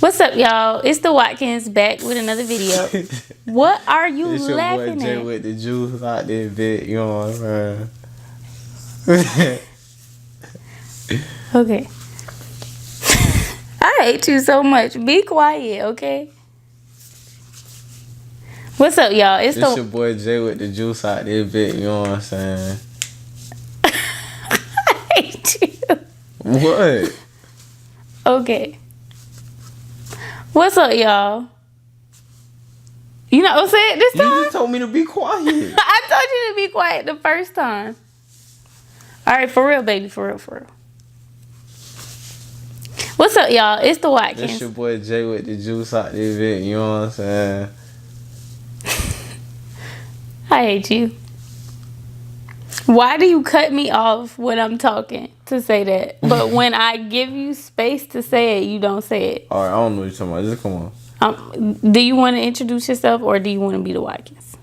What's up, y'all? It's the Watkins back with another video. What are you It's your laughing boy Jay at? with the juice out there, bit. You know what I'm saying? Okay. I hate you so much. Be quiet, okay? What's up, y'all? It's Your boy Jay with the juice out there, bit. You know what I'm saying? I hate you. What? Okay. What's up, y'all? You know what I'm saying this time? You just told me to be quiet. I told you to be quiet the first time. All right, for real, baby. For real, for real. What's up, y'all? It's the Watkins. It's your boy Jay with the juice out there, bit. You know what I'm saying? I hate you. Why do you cut me off when I'm talking to say that? But when I give you space to say it, you don't say it. Alright, I don't know what you're talking about. Just come on. Do you want to introduce yourself or do you want to be the Watkins?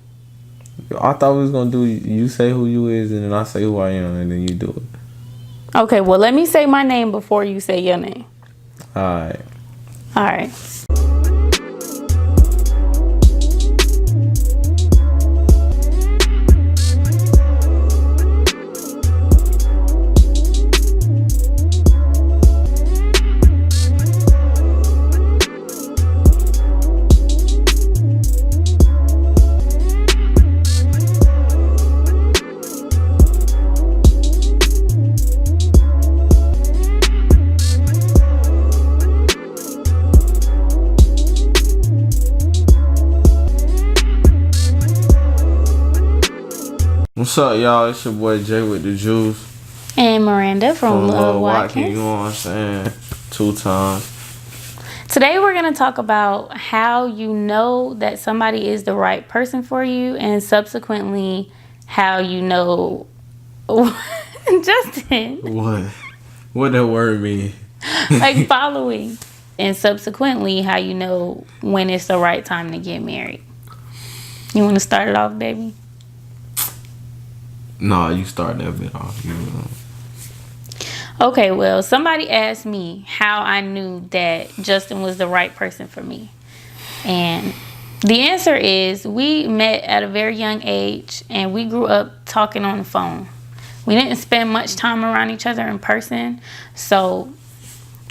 I thought we was going to do you say who you is and then I say who I am and then you do it. Okay, well, let me say my name before you say your name. Alright. All right. What's up, y'all? It's your boy Jay with the juice. And Miranda from Love Watkins. You know what I'm saying? 2 times. Today we're going to talk about how you know that somebody is the right person for you and subsequently how you know Justin. What that word mean? Like following. And subsequently how you know when it's the right time to get married. You want to start it off, baby? Nah, you start that bit off. You know. Okay, well, somebody asked me how I knew that Justin was the right person for me. And the answer is we met at a very young age and we grew up talking on the phone. We didn't spend much time around each other in person. So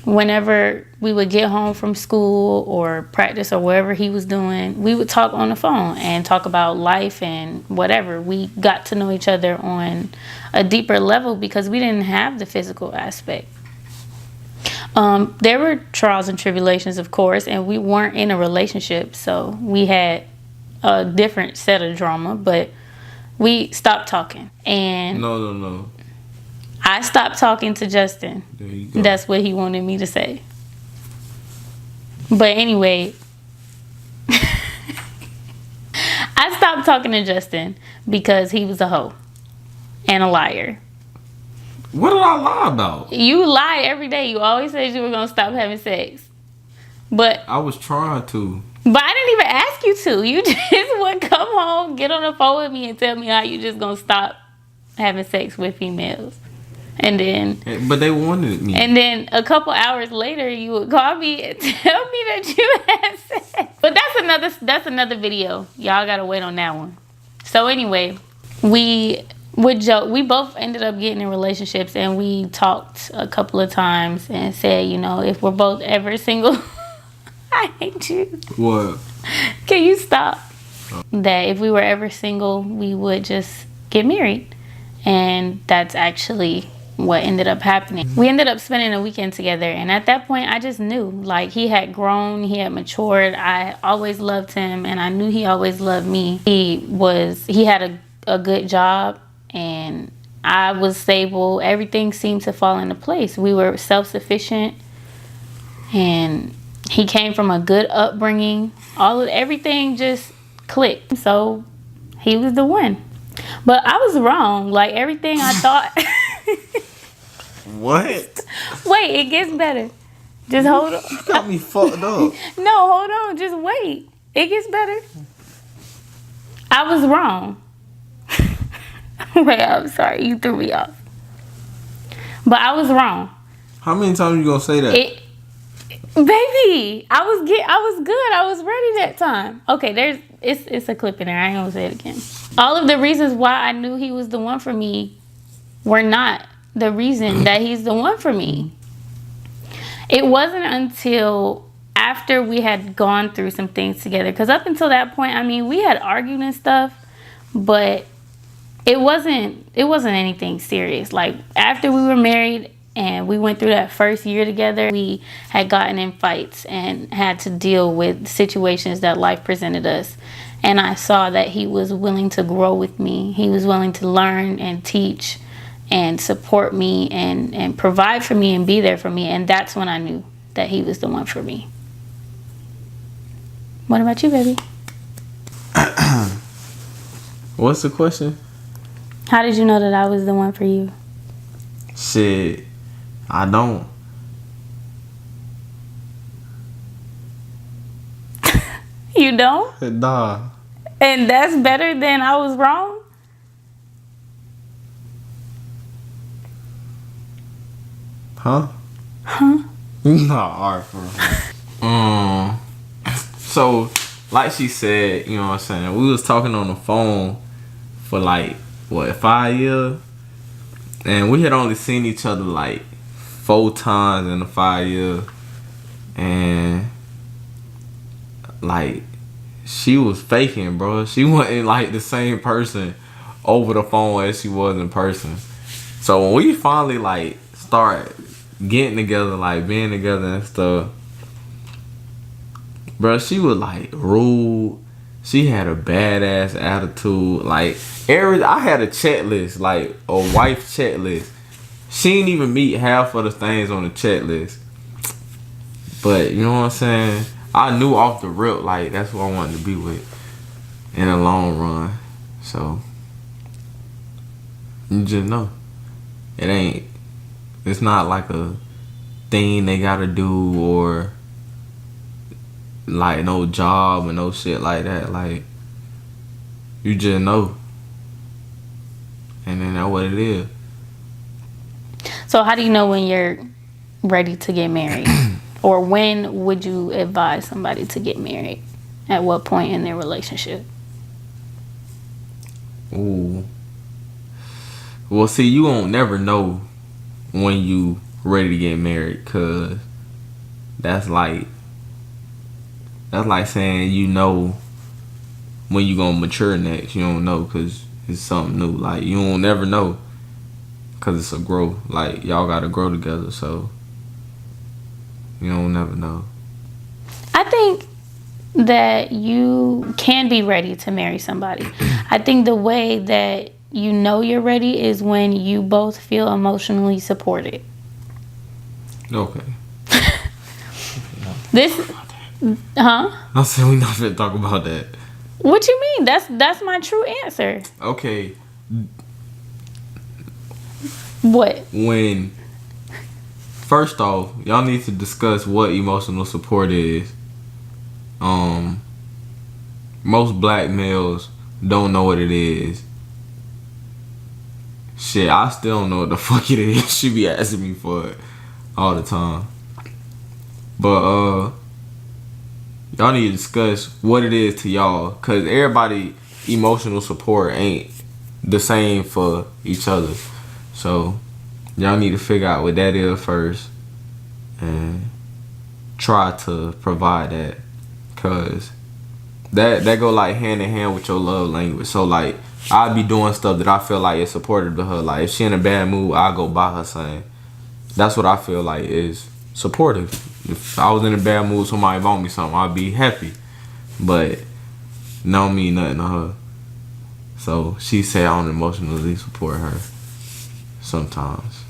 whenever we would get home from school or practice or wherever he was doing, we would talk on the phone and talk about life and whatever. We got to know each other on a deeper level because we didn't have the physical aspect. There were trials and tribulations, of course, and we weren't in a relationship, so we had a different set of drama, but we stopped talking. And No. I stopped talking to Justin. There you go. That's what he wanted me to say. But anyway, I stopped talking to Justin because he was a hoe and a liar. What did I lie about? You lie every day. You always said you were going to stop having sex. But I was trying to. But I didn't even ask you to. You just would come home, get on the phone with me and tell me how you just going to stop having sex with females. And then, But they wanted me. and then a couple hours later, you would call me and tell me that you had sex. But that's another video. Y'all gotta wait on that one. So anyway, we would joke. We both ended up getting in relationships, and we talked a couple of times and said, you know, if we're both ever single, I hate you. What? Can you stop? That if we were ever single, we would just get married, and that's actually what ended up happening. We ended up spending a weekend together, and at that point I just knew, like, he had grown, he had matured. I always loved him and I knew he always loved me. He had a good job and I was stable. Everything seemed to fall into place. We were self-sufficient and he came from a good upbringing. Everything just clicked. So he was the one. But I was wrong. Like, everything I thought. What? Wait, it gets better. Just hold on. You got me fucked up. No, hold on. Just wait. It gets better. I was wrong. Wait, I'm sorry. You threw me off. But I was wrong. How many times you gonna say that? Baby, I was good. I was ready that time. Okay, it's a clip in there. I ain't gonna say it again. All of the reasons why I knew he was the one for me were not the reason that he's the one for me. It wasn't until after we had gone through some things together, because up until that point, I mean, we had argued and stuff, but it wasn't anything serious. Like, after we were married and we went through that first year together, we had gotten in fights and had to deal with situations that life presented us. And I saw that he was willing to grow with me. He was willing to learn and teach and support me and provide for me and be there for me. And that's when I knew that he was the one for me. What about you, baby? What's the question? How did you know that I was the one for you? Shit, I don't. You don't? Nah. And that's better than I was wrong? Huh? Huh? Nah, alright, bro. So, like she said, you know what I'm saying, we was talking on the phone for like, what, 5 years? And we had only seen each other like 4 times in the 5 years. And like, she was faking, bro. She wasn't like the same person over the phone as she was in person. So when we finally like start getting together, like being together and stuff, bro, she was like rude. She had a badass attitude. Like, I had a checklist, like a wife checklist. She didn't even meet half of the things on the checklist. But you know what I'm saying? I knew off the rip, like, that's what I wanted to be with in the long run. So, you just know. It's not like a thing they gotta do or like no job or no shit like that. Like, you just know. And then that's what it is. So how do you know when you're ready to get married? Or when would you advise somebody to get married? At what point in their relationship? Ooh. Well, see, you won't never know when you ready to get married, cause that's like saying you know when you gonna mature next. You don't know, cause it's something new. Like, you won't never know, cause it's a growth. Like, y'all gotta grow together, so you don't never know. I think that you can be ready to marry somebody. I think the way that you know you're ready is when you both feel emotionally supported. Okay. I said we not finna talk about that. What you mean? That's my true answer. Okay. What? When, first off, y'all need to discuss what emotional support is. Most black males don't know what it is. Shit, I still don't know what the fuck it is. She be asking me for it all the time. But y'all need to discuss what it is to y'all, cause everybody emotional support ain't the same for each other. So y'all need to figure out what that is first and try to provide that, cause that go like hand in hand with your love language. So like, I'll be doing stuff that I feel like is supportive to her. Like, if she in a bad mood, I'll go buy her something. That's what I feel like is supportive. If I was in a bad mood, somebody bought me something, I'd be happy. But it don't mean nothing to her. So she said I don't emotionally support her sometimes.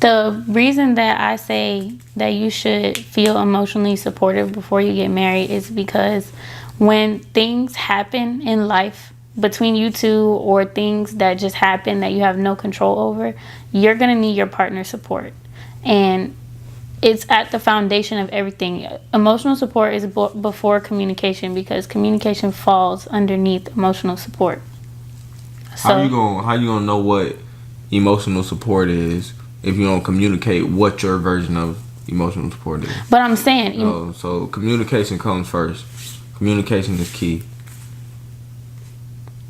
The reason that I say that you should feel emotionally supportive before you get married is because when things happen in life between you two, or things that just happen that you have no control over, you're gonna need your partner's support. And it's at the foundation of everything. Emotional support is before communication, because communication falls underneath emotional support. So, how you gonna know what emotional support is if you don't communicate what your version of emotional support is. But I'm saying, So communication comes first. Communication is key.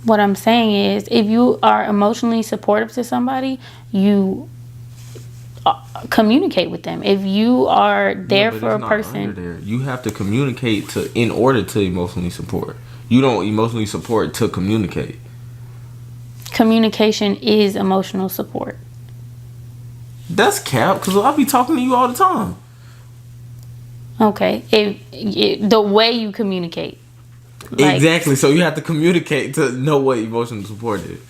what I'm saying is, if you are emotionally supportive to somebody, you communicate with them. If you are there for a person, you have to communicate in order to emotionally support. You don't emotionally support to communicate. Communication is emotional support. That's cap, because I'll be talking to you all the time. Okay, if the way you communicate. Exactly. So you have to communicate to know what emotional support is.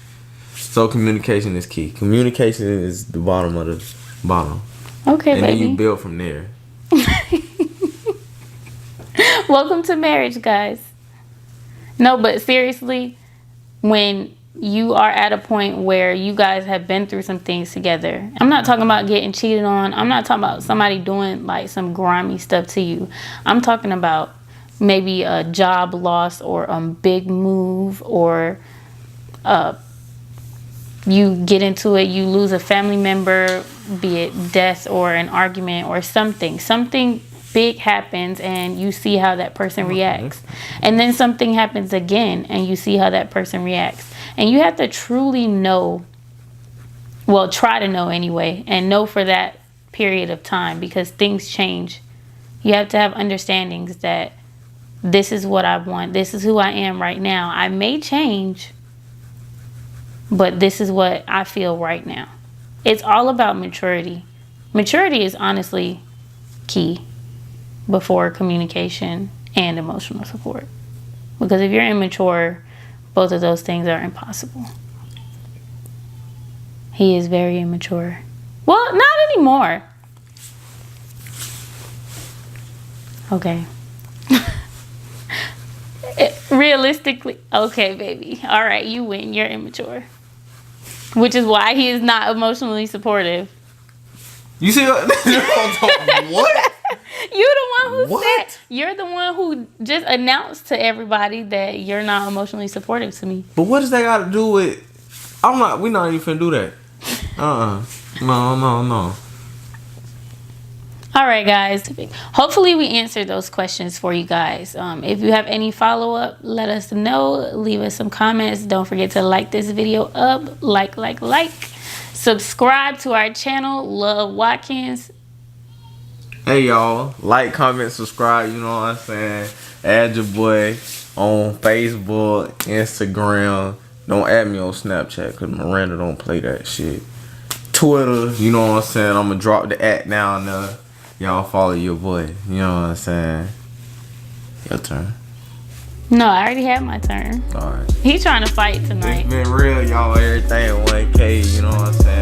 So communication is key. Communication is the bottom of the bottom. Okay, and baby. then you build from there. Welcome to marriage, guys. No, but seriously, when you are at a point where you guys have been through some things together, I'm not talking about getting cheated on. I'm not talking about somebody doing like some grimy stuff to you. I'm talking about maybe a job loss or a big move, or you get into it, you lose a family member, be it death or an argument or something big happens, and you see how that person reacts, and then something happens again and you see how that person reacts, and you have to truly know, well, try to know anyway, and know for that period of time, because things change. You have to have understandings that this is what I want, this is who I am right now. I may change, but this is what I feel right now. It's all about maturity. Maturity is honestly key before communication and emotional support. Because if you're immature, both of those things are impossible. He is very immature. Well, not anymore. Okay. Realistically, okay, baby. All right, you win. You're immature. Which is why he is not emotionally supportive. You see what? What? You're the one who said, you're the one who just announced to everybody that you're not emotionally supportive to me. But what does that got to do with? We're not even finna do that. No. All right, guys. Hopefully we answered those questions for you guys. If you have any follow-up, let us know. Leave us some comments. Don't forget to like this video up. Like. Subscribe to our channel, Love Watkins. Hey, y'all. Like, comment, subscribe. You know what I'm saying? Add your boy on Facebook, Instagram. Don't add me on Snapchat, because Miranda don't play that shit. Twitter, you know what I'm saying? I'm going to drop the @ down there. Y'all follow your boy. You know what I'm saying? Your turn. No, I already had my turn. Alright. He trying to fight tonight. It's been real, y'all. Everything 1K. You know what I'm saying?